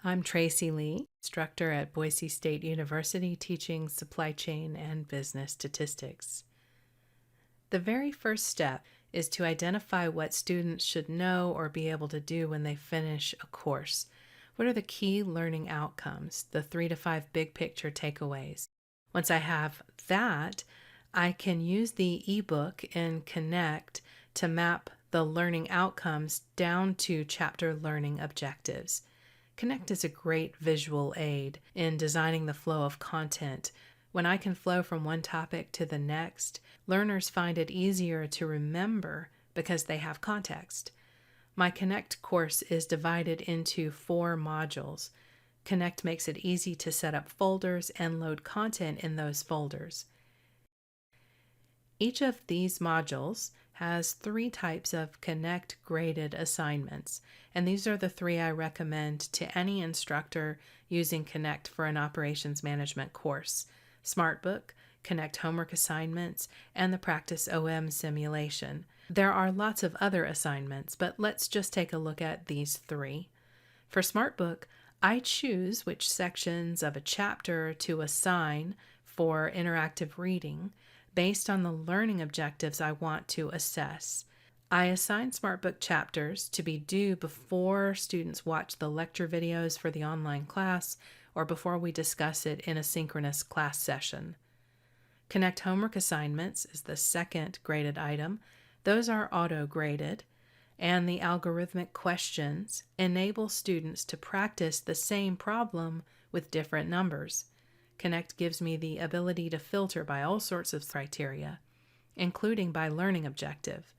I'm Tracy Lee, instructor at Boise State University teaching supply chain and business statistics. The very first step is to identify what students should know or be able to do when they finish a course. What are the key learning outcomes, the 3 to 5 big picture takeaways? Once I have that, I can use the ebook in Connect to map the learning outcomes down to chapter learning objectives. Connect is a great visual aid in designing the flow of content. When I can flow from one topic to the next, learners find it easier to remember because they have context. My Connect course is divided into 4 modules. Connect makes it easy to set up folders and load content in those folders. Each of these modules has 3 types of Connect graded assignments, and these are the 3 I recommend to any instructor using Connect for an operations management course: SmartBook, Connect homework assignments, and the Practice OM simulation. There are lots of other assignments, but let's just take a look at these 3. For SmartBook, I choose which sections of a chapter to assign for interactive reading based on the learning objectives I want to assess. I assign SmartBook chapters to be due before students watch the lecture videos for the online class or before we discuss it in a synchronous class session. Connect homework assignments is the second graded item. Those are auto-graded, and the algorithmic questions enable students to practice the same problem with different numbers. Connect gives me the ability to filter by all sorts of criteria, including by learning objective.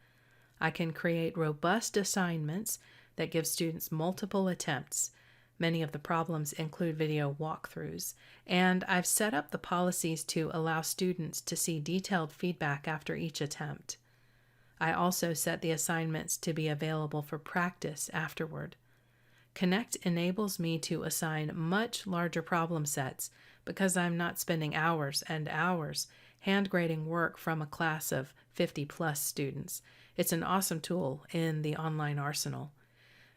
I can create robust assignments that give students multiple attempts. Many of the problems include video walkthroughs, and I've set up the policies to allow students to see detailed feedback after each attempt. I also set the assignments to be available for practice afterward. Connect enables me to assign much larger problem sets because I'm not spending hours and hours hand-grading work from a class of 50-plus students. It's an awesome tool in the online arsenal.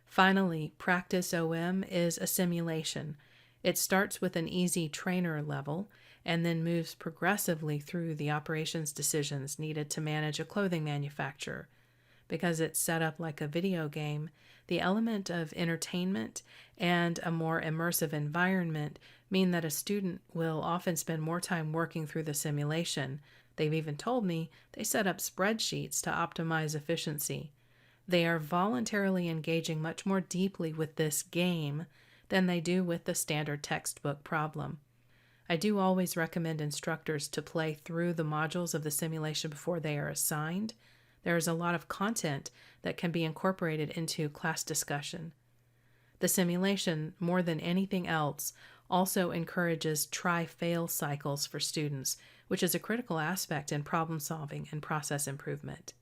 Finally, Practice OM is a simulation. It starts with an easy trainer level and then moves progressively through the operations decisions needed to manage a clothing manufacturer. Because it's set up like a video game, the element of entertainment and a more immersive environment mean that a student will often spend more time working through the simulation. They've even told me they set up spreadsheets to optimize efficiency. They are voluntarily engaging much more deeply with this game than they do with the standard textbook problem. I do always recommend instructors to play through the modules of the simulation before they are assigned. There is a lot of content that can be incorporated into class discussion. The simulation, more than anything else, also encourages try-fail cycles for students, which is a critical aspect in problem solving and process improvement.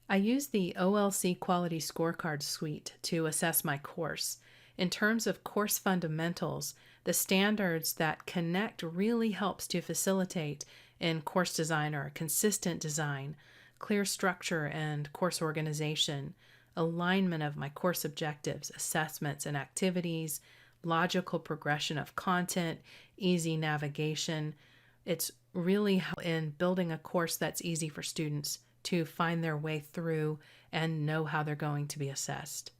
I use the OLC Quality Scorecard suite to assess my course. In terms of course fundamentals, the standards that Connect really helps to facilitate in course design are consistent design, clear structure and course organization, alignment of my course objectives, assessments and activities, logical progression of content, easy navigation. It's really in building a course that's easy for students to find their way through and know how they're going to be assessed.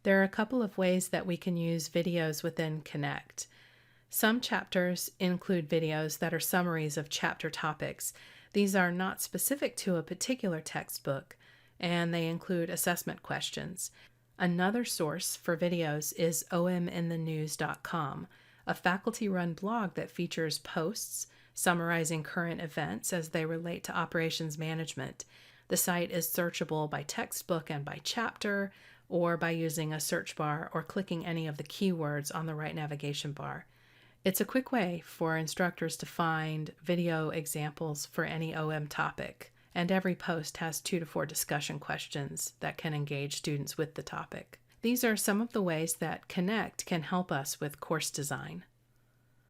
There are a couple of ways that we can use videos within Connect. Some chapters include videos that are summaries of chapter topics. These are not specific to a particular textbook, and they include assessment questions. Another source for videos is ominthenews.com, a faculty-run blog that features posts summarizing current events as they relate to operations management. The site is searchable by textbook and by chapter, or by using a search bar or clicking any of the keywords on the right navigation bar. It's a quick way for instructors to find video examples for any OM topic, and every post has 2 to 4 discussion questions that can engage students with the topic. These are some of the ways that Connect can help us with course design.